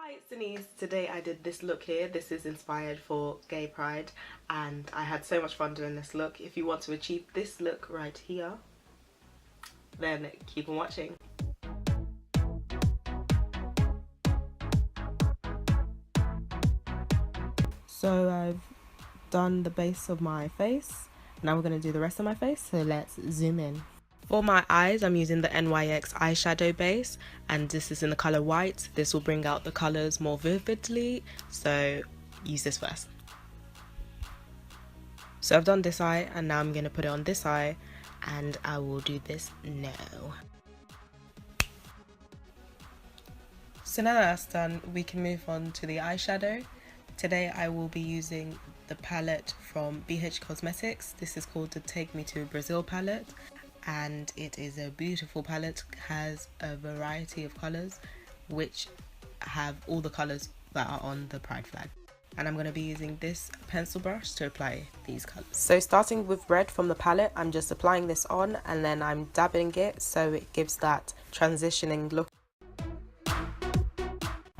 Hi, it's Denise. Today I did this look here. This is inspired for Gay Pride and I had so much fun doing this look. If you want to achieve this look right here, then keep on watching. So I've done the base of my face. Now we're going to do the rest of my face, so let's zoom in. For my eyes, I'm using the NYX eyeshadow base, and this is in the colour white. This will bring out the colours more vividly, so use this first. So I've done this eye, and now I'm going to put it on this eye, and I will do this now. So now that's done, we can move on to the eyeshadow. Today I will be using the palette from BH Cosmetics. This is called the Take Me to Brazil palette, and it is a beautiful palette, has a variety of colours which have all the colours that are on the pride flag. And I'm going to be using this pencil brush to apply these colours. So starting with red from the palette, I'm just applying this on and then I'm dabbing it so it gives that transitioning look.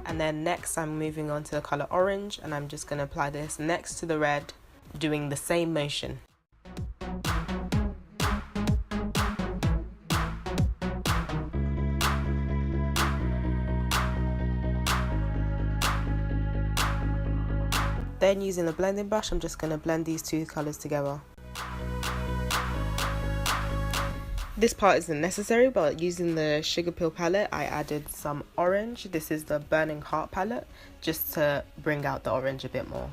And then next I'm moving on to the colour orange, and I'm just going to apply this next to the red, doing the same motion. Then using the blending brush, I'm just going to blend these two colours together. This part isn't necessary, but using the Sugar Pill palette, I added some orange. This is the Burning Heart palette, just to bring out the orange a bit more.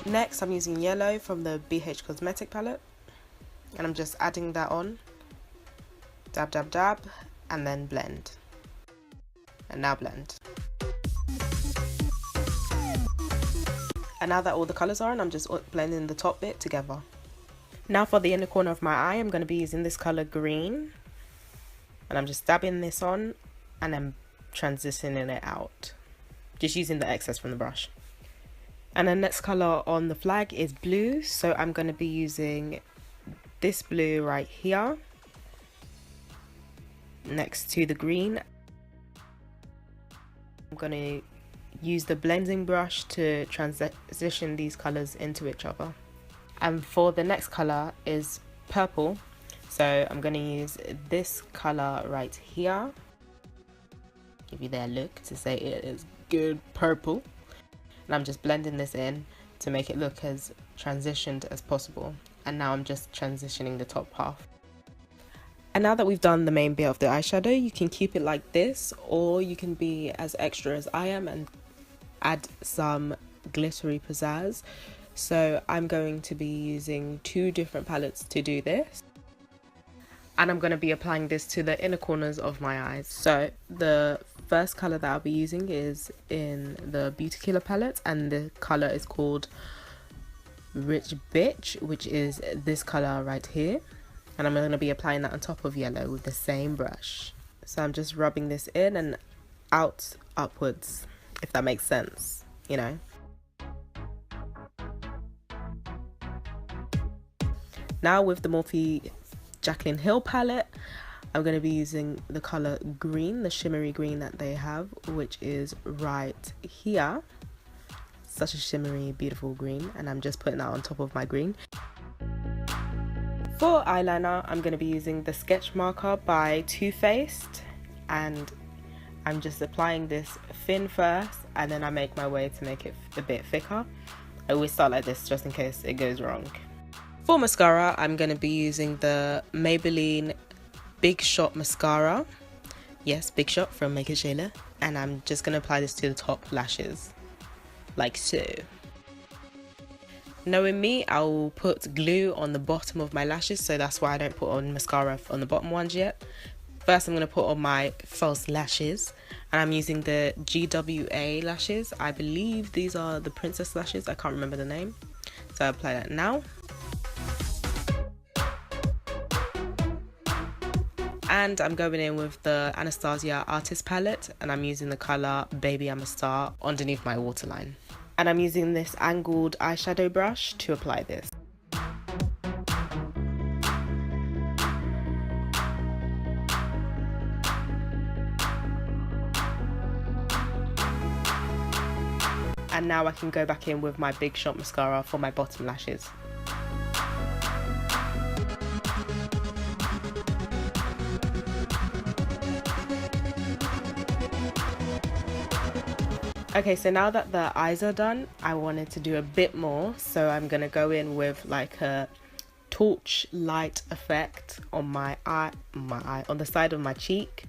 Next, I'm using yellow from the BH Cosmetic palette, and I'm just adding that on. Dab, dab, dab, and then blend. And now blend. And now that all the colours are on, I'm just blending the top bit together. Now for the inner corner of my eye, I'm going to be using this colour green. And I'm just dabbing this on and then transitioning it out. Just using the excess from the brush. And the next colour on the flag is blue. So I'm going to be using this blue right here, next to the green. I'm going to use the blending brush to transition these colours into each other. And for the next colour is purple, so I'm going to use this colour right here, give you their look to say it is good purple, and I'm just blending this in to make it look as transitioned as possible. And now I'm just transitioning the top half. And now that we've done the main bit of the eyeshadow, you can keep it like this, or you can be as extra as I am and add some glittery pizzazz. So I'm going to be using two different palettes to do this, and I'm going to be applying this to the inner corners of my eyes. So the first colour that I'll be using is in the Beauty Killer palette, and the colour is called Rich Bitch, which is this colour right here, and I'm going to be applying that on top of yellow with the same brush. So I'm just rubbing this in and out upwards, if that makes sense, you know. Now with the Morphe Jaclyn Hill palette, I'm going to be using the colour green, the shimmery green that they have, which is right here. Such a shimmery, beautiful green, and I'm just putting that on top of my green. For eyeliner, I'm going to be using the Sketch Marker by Too Faced, and I'm just applying this thin first, and then I make my way to make it a bit thicker. I always start like this just in case it goes wrong. For mascara, I'm going to be using the Maybelline Big Shot Mascara. Yes, Big Shot from Make It Shayla. And I'm just going to apply this to the top lashes, like so. Knowing me, I'll put glue on the bottom of my lashes, so that's why I don't put on mascara on the bottom ones yet. First, I'm going to put on my false lashes, and I'm using the GWA lashes. I believe these are the princess lashes. I can't remember the name. So I apply that now. And I'm going in with the Anastasia Artist palette, and I'm using the colour Baby I'm a Star underneath my waterline. And I'm using this angled eyeshadow brush to apply this. And now I can go back in with my Big Shot mascara for my bottom lashes. Okay, so now that the eyes are done, I wanted to do a bit more, so I'm gonna go in with like a torch light effect on my eye, on the side of my cheek,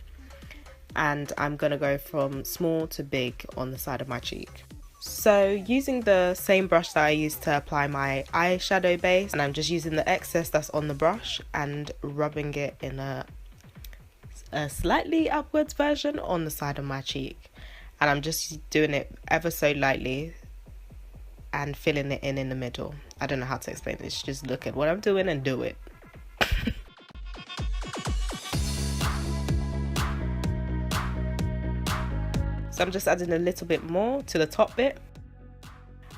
and I'm gonna go from small to big on the side of my cheek. So using the same brush that I used to apply my eyeshadow base, and I'm just using the excess that's on the brush and rubbing it in a slightly upwards version on the side of my cheek. And I'm just doing it ever so lightly and filling it in the middle. I don't know how to explain this, just look at what I'm doing and do it. So I'm just adding a little bit more to the top bit,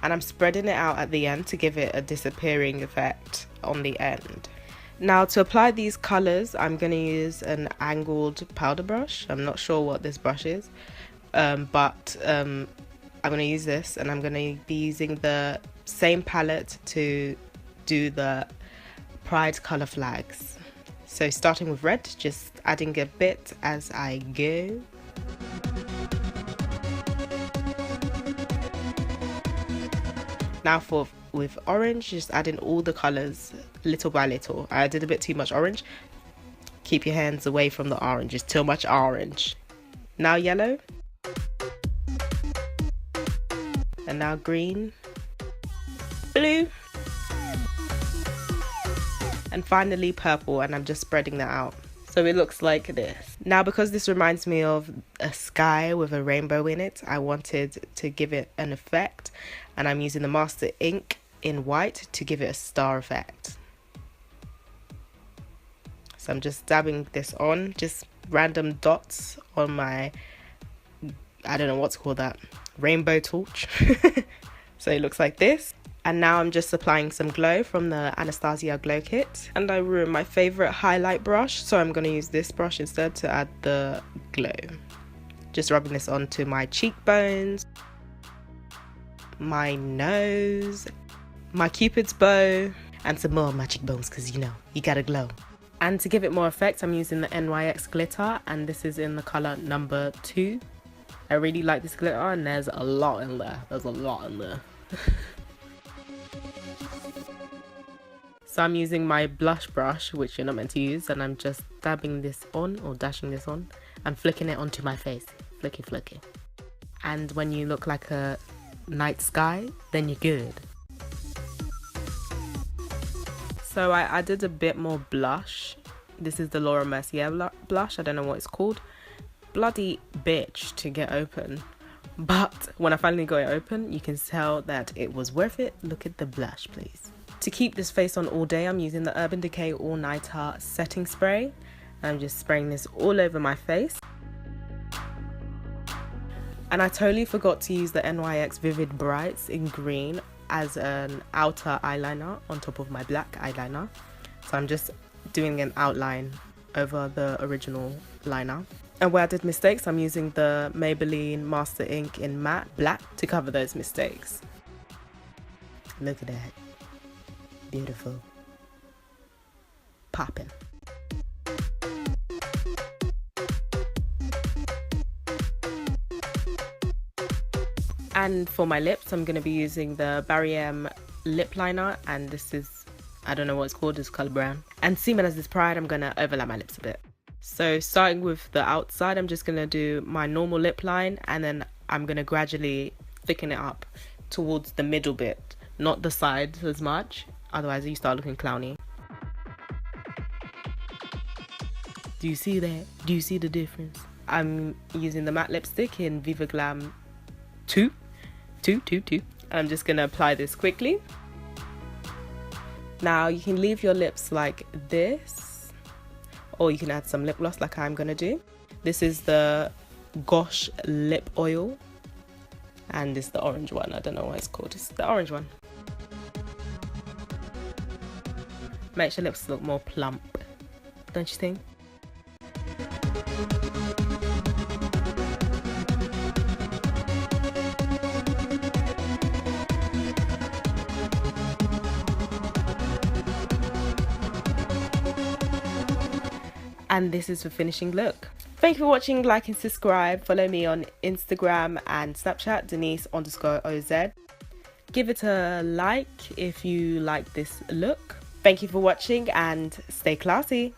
and I'm spreading it out at the end to give it a disappearing effect on the end. Now to apply these colours, I'm going to use an angled powder brush. I'm not sure what this brush is. But I'm going to use this, and I'm going to be using the same palette to do the Pride colour flags. So starting with red, just adding a bit as I go. Now with orange, just adding all the colours little by little. I did a bit too much orange. Keep your hands away from the orange, it's too much orange. Now yellow. And now green, blue, and finally purple, and I'm just spreading that out. So it looks like this. Now because this reminds me of a sky with a rainbow in it, I wanted to give it an effect, and I'm using the Master ink in white to give it a star effect. So I'm just dabbing this on, just random dots on my, I don't know what to call that, rainbow torch. So it looks like this. And now I'm just applying some glow from the Anastasia Glow Kit, and I ruined my favorite highlight brush, so I'm going to use this brush instead to add the glow. Just rubbing this onto my cheekbones, my nose, my cupid's bow, and some more on my cheekbones, because you know, you gotta glow. And to give it more effect, I'm using the NYX glitter, and this is in the color number 2. I really like this glitter, and there's a lot in there. So I'm using my blush brush, which you're not meant to use, and I'm just dabbing this on, or dashing this on, and flicking it onto my face. Flicky flicky. And when you look like a night sky, then you're good. So I added a bit more blush. This is the Laura Mercier blush. I don't know what it's called. Bloody bitch to get open, but when I finally got it open, you can tell that it was worth it. Look at the blush, please. To keep this face on all day, I'm using the Urban Decay All Nighter setting spray. I'm just spraying this all over my face. And I totally forgot to use the NYX Vivid Brights in green as an outer eyeliner on top of my black eyeliner. So I'm just doing an outline over the original liner. And where I did mistakes, I'm using the Maybelline Master Ink in matte black to cover those mistakes. Look at that. Beautiful. Poppin'. And for my lips, I'm going to be using the Barry M lip liner, and this is, I don't know what it's called, it's colour brown. And seeing as this Pride, I'm going to overlap my lips a bit. So starting with the outside, I'm just going to do my normal lip line, and then I'm going to gradually thicken it up towards the middle bit, not the sides as much, otherwise you start looking clowny. Do you see that? Do you see the difference? I'm using the matte lipstick in Viva Glam 2. I'm just going to apply this quickly. Now you can leave your lips like this, or you can add some lip gloss like I'm going to do. This is the Gosh lip oil, and this is the orange one. I don't know what it's called. It's the orange one. Makes your lips look more plump, don't you think? And this is the finishing look. Thank you for watching, like and subscribe. Follow me on Instagram and Snapchat, Denise_OZ. Give it a like if you like this look. Thank you for watching and stay classy.